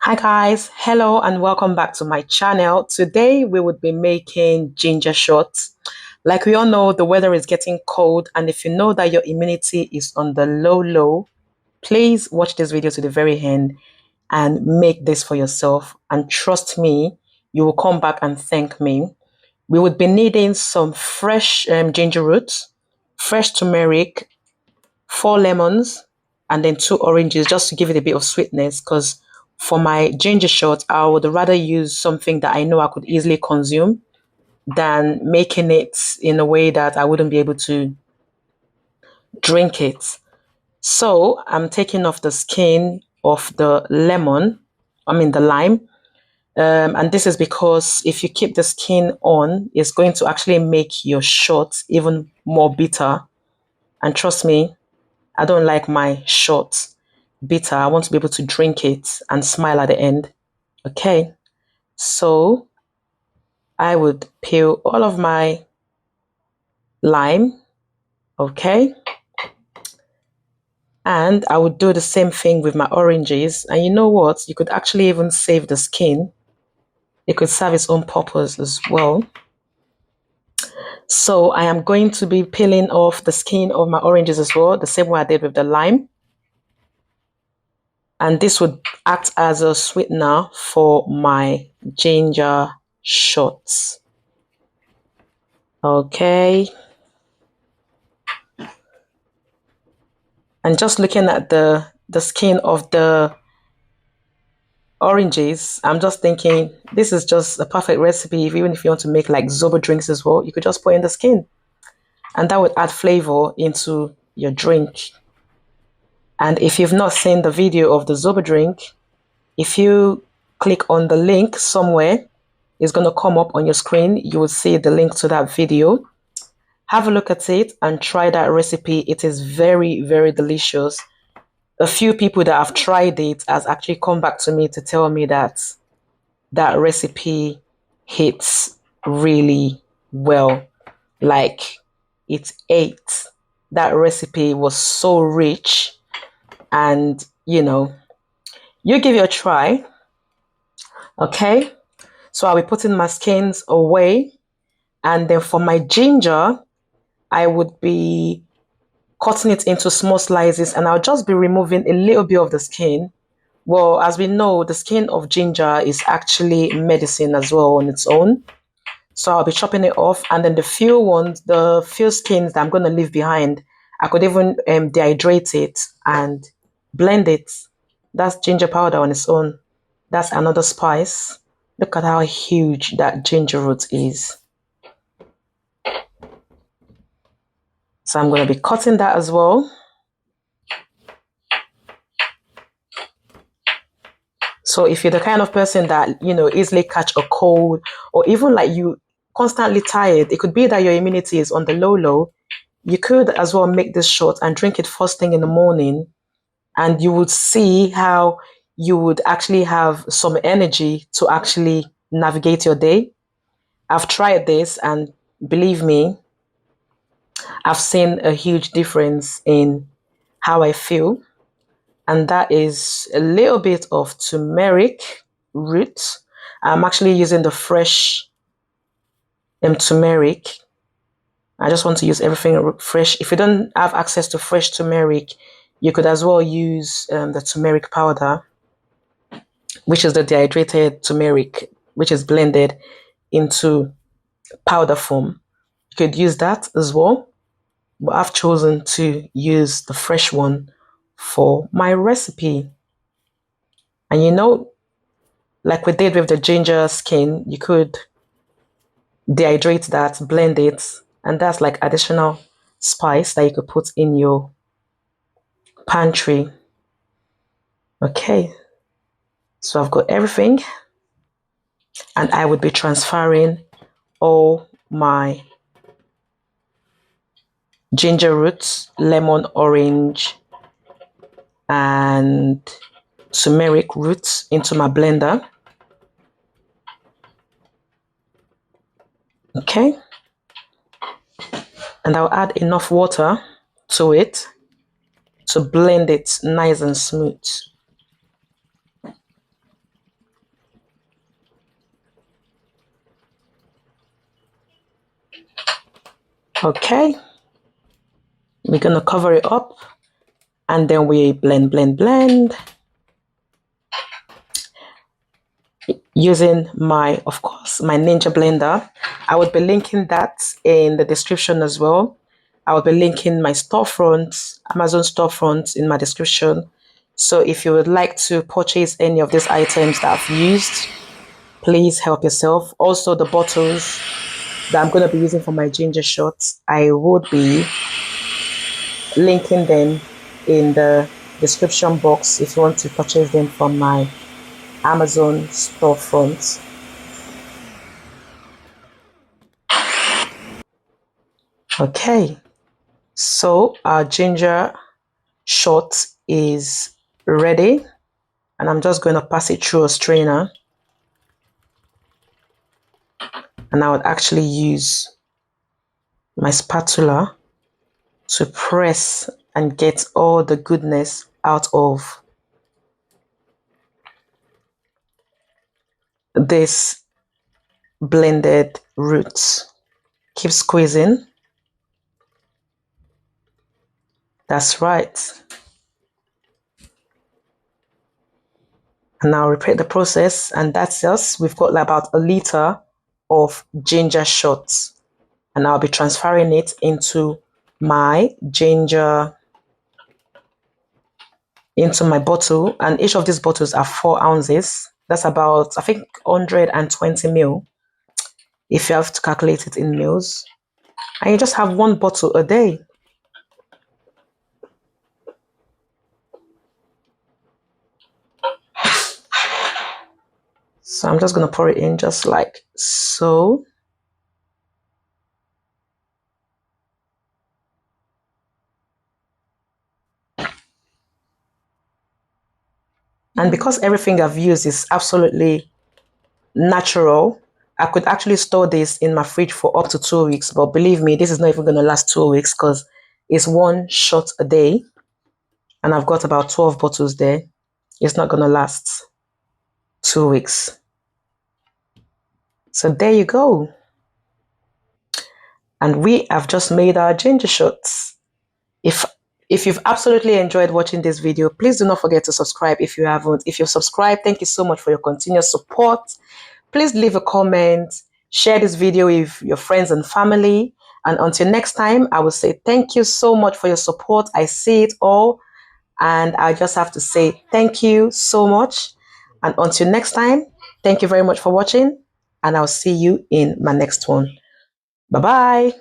Hi guys, hello and welcome back to my channel. Today we would be making ginger shots. Like we all know, the weather is getting cold, and if you know that your immunity is on the low, please watch this video to the very end and make this for yourself. And trust me, you will come back and thank me. We would be needing some fresh ginger roots, fresh turmeric, 4 lemons, and then 2 oranges, just to give it a bit of sweetness. Because for my ginger shot, I would rather use something that I know I could easily consume than making it in a way that I wouldn't be able to drink it. So I'm taking off the skin of the the lime. And this is because if you keep the skin on, it's going to actually make your shot even more bitter. And trust me, I don't like my shot bitter. I want to be able to drink it and smile at the end. Okay, so I would peel all of my lime. Okay, and I would do the same thing with my oranges. And you know what? You could actually even save the skin. It could serve its own purpose as well. So I am going to be peeling off the skin of my oranges as well, the same way I did with the lime. And this would act as a sweetener for my ginger shots. Okay. And just looking at the skin of the oranges, I'm just thinking this is just a perfect recipe. Even if you want to make like zobo drinks as well, you could just put in the skin, and that would add flavor into your drink. And if you've not seen the video of the zobo drink, if you click on the link somewhere, it's going to come up on your screen. You will see the link to that video. Have a look at it and try that recipe. It is very, very delicious. A few people that have tried it has actually come back to me to tell me that that recipe hits really well. Like it ate. That recipe was so rich, and you give it a try. Okay, so I'll be putting my skins away, and then for my ginger, I would be cutting it into small slices, and I'll just be removing a little bit of the skin. Well, as we know, the skin of ginger is actually medicine as well on its own. So I'll be chopping it off, and then the few skins that I'm going to leave behind, I could even dehydrate it and blend it. That's ginger powder on its own. That's another spice. Look at how huge that ginger root is. So I'm going to be cutting that as well. So if you're the kind of person that, easily catch a cold, or even like you constantly tired, it could be that your immunity is on the low. You could as well make this shot and drink it first thing in the morning, and you would see how you would actually have some energy to actually navigate your day. I've tried this, and believe me, I've seen a huge difference in how I feel. And that is a little bit of turmeric root. I'm actually using the fresh turmeric. I just want to use everything fresh. If you don't have access to fresh turmeric, you could as well use the turmeric powder, which is the dehydrated turmeric, which is blended into powder form. You could use that as well, but I've chosen to use the fresh one for my recipe. And like we did with the ginger skin, you could dehydrate that, blend it, and that's like additional spice that you could put in your pantry. Okay, so I've got everything, and I would be transferring all my ginger roots, lemon, orange, and turmeric roots into my blender. Okay, and I'll add enough water to it to blend it nice and smooth. Okay, we're gonna cover it up and then we blend, using my, of course, my Ninja blender. I would be linking that in the description as well. I will be linking my storefront, Amazon storefront in my description. So if you would like to purchase any of these items that I've used, please help yourself. Also the bottles that I'm going to be using for my ginger shots, I would be linking them in the description box if you want to purchase them from my Amazon storefront. Okay, so our ginger shot is ready, and I'm just going to pass it through a strainer, and I would actually use my spatula to press and get all the goodness out of this blended roots. Keep squeezing. That's right. And now repeat the process, and that's us. We've got like about a liter of ginger shots, and I'll be transferring it into my ginger, into my bottle, and each of these bottles are 4 ounces. That's about, I think, 120 ml if you have to calculate it in mils. And you just have 1 bottle a day. So I'm just going to pour it in just like so. And because everything I've used is absolutely natural, I could actually store this in my fridge for up to 2 weeks. But believe me, this is not even going to last 2 weeks because it's 1 shot a day. And I've got about 12 bottles there. It's not going to last 2 weeks. So there you go. And we have just made our ginger shots. If you've absolutely enjoyed watching this video, please do not forget to subscribe if you haven't. If you've subscribed, thank you so much for your continuous support. Please leave a comment, share this video with your friends and family. And until next time, I will say thank you so much for your support. I see it all. And I just have to say thank you so much. And until next time, thank you very much for watching. And I'll see you in my next one. Bye-bye.